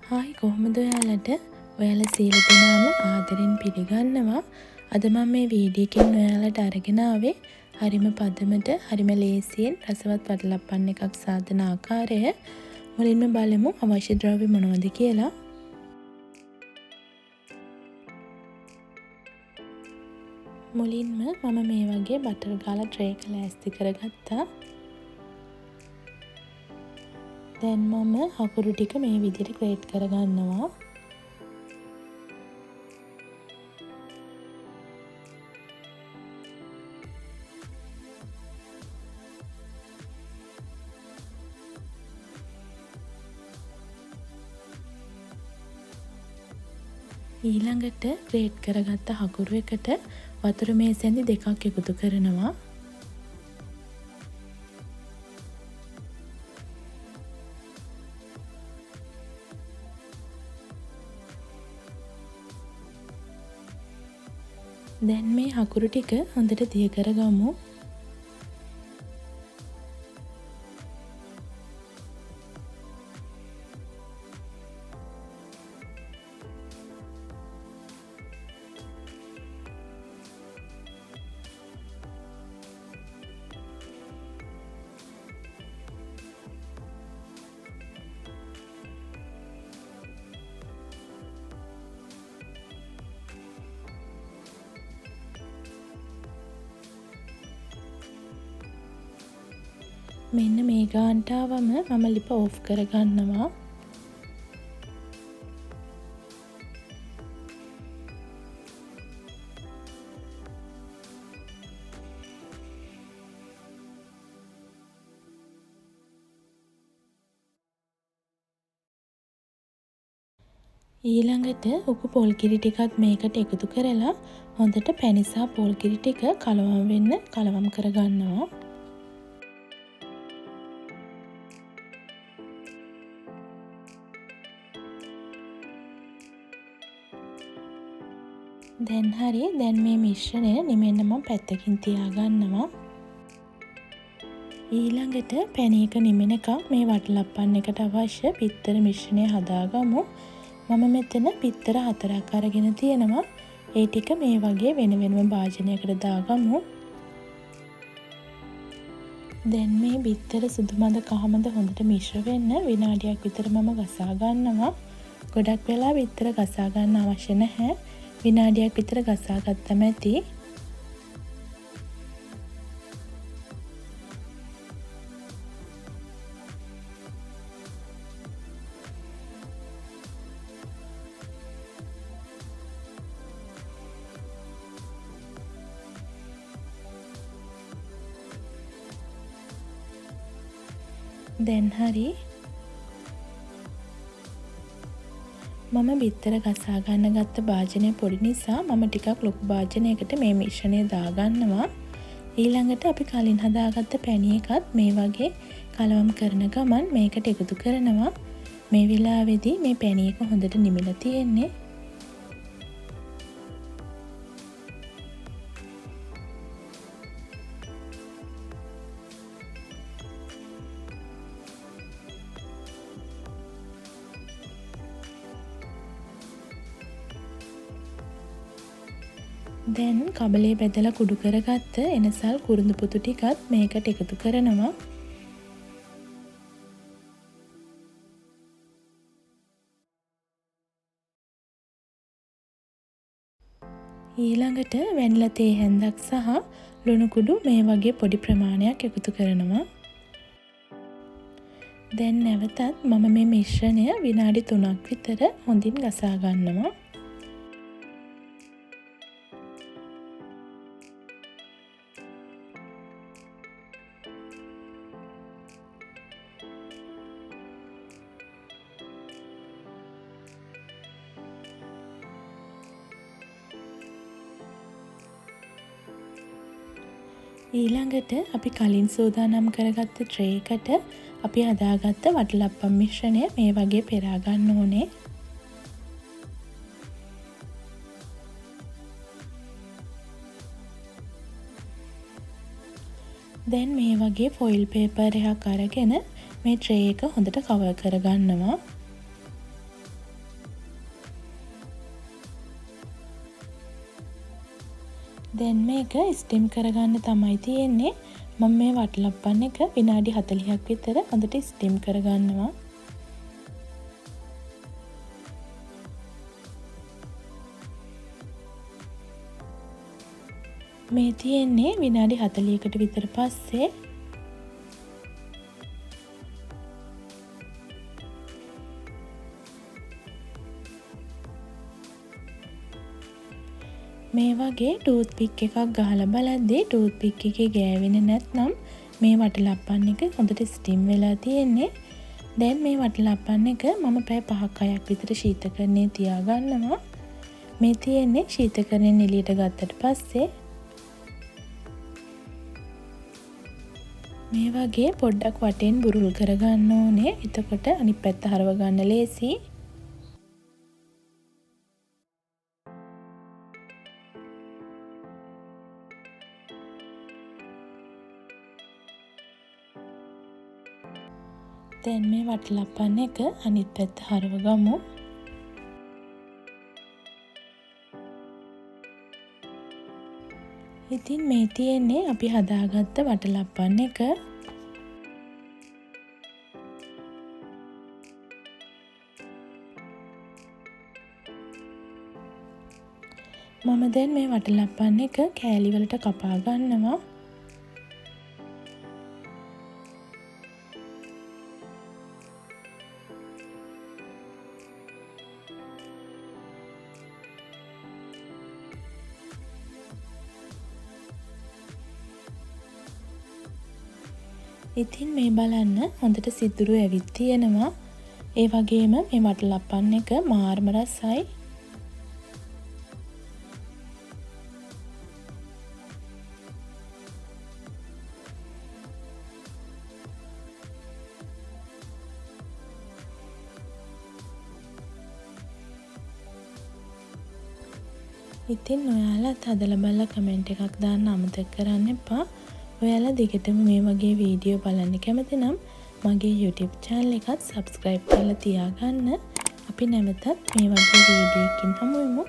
Hi කොහොමද ඔයාලට? ඔයාලා සියලු දෙනාම ආදරෙන් පිළිගන්නවා. අද මම මේ වීඩියෝ එකෙන් ඔයාලට අරගෙන ආවේ හරිම පදමට හරිම ලේසියෙන් රසවත් වටලප්පන් එකක් සාදන ආකාරය. මුලින්ම බලමු අවශ්‍ය ද්‍රව්‍ය මොනවද කියලා. මුලින්ම මම මේ වගේ බටර් ගාලා ට්‍රේ එක ලෑස්ති කරගත්තා. දැන් මම හකුරු ටික මේ විදිහට ග්‍රේට් කරගන්නවා. ඊළඟට ග්‍රේට් කරගත්ත හකුරු එකට වතුර මේසැඳි දෙකක් එකතු කරනවා. දැන් මේ හකුරු ටික හොඳට දිය කරගමු. මෙන්න මේ ගානට ආවම මම ලිප ඕෆ් කරගන්නවා. ඊළඟට උපු පොල් කිරි ටිකත් මේකට එකතු කරලා හොඳට පැණි සහ පොල් කිරි ටික කලවම් වෙන්න කලවම් කරගන්නවා. දැන් හරි. දැන් මේ මිශ්‍රණය නිමෙන්න මම පැත්තකින් තියාගන්නවා. ඊළඟට පැණි එක නිමෙනකම් මේ වටලප්පන් එකට අවශ්‍ය පිත්තර මිශ්‍රණය හදාගමු. මම මෙතන පිත්තර 4ක් අරගෙන තියෙනවා. ඒ ටික මේ වගේ වෙන වෙනම භාජනයකට දාගමු. දැන් මේ බිත්තර සුදු මද කහ මද හොඳට මිශ්‍ර වෙන්න විනාඩියක් විතර මම ගසා ගන්නවා. ගොඩක් වෙලා බිත්තර ගසා ගන්න අවශ්‍ය නැහැ. විනාඩියක් විතර ගසා ගත්තම ඇති. දැන් හරි. මම බිත්තර ගසා ගන්න ගත්ත භාජනය පොඩි නිසා මම ටිකක් ලොකු භාජනයකට මේ මිශ්‍රණය දාගන්නවා. ඊළඟට අපි කලින් හදාගත්ත පැණි එකත් මේ වගේ කලවම් කරන ගමන් මේකට එකතු කරනවා. මේ වෙලාවේදී මේ පැණි එක හොඳට නිමිලා තියෙන්නේ. දැන් කබලේ බෙදලා කුඩු කරගත්ත එනසල් කුරුඳු පුතු ටිකත් මේකට එකතු කරනවා. ඊළඟට වැනිලා තේ හැන්දක් සහ ලුණු කුඩු මේ වගේ පොඩි ප්‍රමාණයක් එකතු කරනවා. දැන් නැවතත් මම මේ මිශ්‍රණය විනාඩි 3ක් විතර හොඳින් ගසා ගන්නවා. ඊළඟට අපි කලින් සූදානම් කරගත්ත ට්‍රේ එකට අපි හදාගත්ත වටලප්පම් මිශ්‍රණය මේ වගේ පෙරා ගන්න ඕනේ. දැන් මේ වගේ ෆොයිල් පේපර් එකක් අරගෙන මේ ට්‍රේ එක හොඳට කවර් කරගන්නවා. දැන් මේක ස්ටිම් කරගන්න තමයි තියෙන්නේ. මම මේ වටලප්පන් එක විනාඩි 40ක් විතර හොඳට ස්ටිම් කරගන්නවා. මේ තියෙන්නේ විනාඩි 40කට විතර පස්සේ. මේ වගේ ටූත් පික් එකක් ගහලා බලද්දී ටූත් පික් එකේ ගෑවෙන්නේ නැත්නම් මේ වටලප්පන් එක හොඳට ස්ටිම් වෙලා තියෙන්නේ. දැන් මේ වටලප්පන් එක මම පැය 5-6ක් විතර ශීතකරණයේ තියාගන්නවා. මේ තියෙන්නේ ශීතකරණයෙන් එළියට ගත්තට පස්සේ මේ වගේ පොඩ්ඩක් වටෙන් බුරුල් කරගන්න ඕනේ. එතකොට අනිත් පැත්ත හරව ගන්න ලේසි. දැන් මේ වටලප්පන් එක අනිත් පැත්ත හරව ගමු. ඉතින් මේ තියෙන්නේ අපි හදාගත්ත වටලප්පන් එක. මම දැන් මේ වටලප්පන් එක කෑලි වලට කපා ගන්නවා. ඉතින් මේ බලන්න හොඳට සිදුරු ඇවිත් තියෙනවා. ඒ වගේම මේ වටලප්පන් එක මාර්ම රසයි. ඉතින් ඔයාලත් හදලා බලලා කමෙන්ට් එකක් දාන්න අමතක කරන්න එපා. ඔයාලා දිගටම මේ වගේ වීඩියෝ බලන්න කැමති නම් මගේ YouTube channel එකත් subscribe කරලා තියාගන්න. අපි නැවතත් මේ වගේ වීඩියෝ එකකින් හමු වෙමු.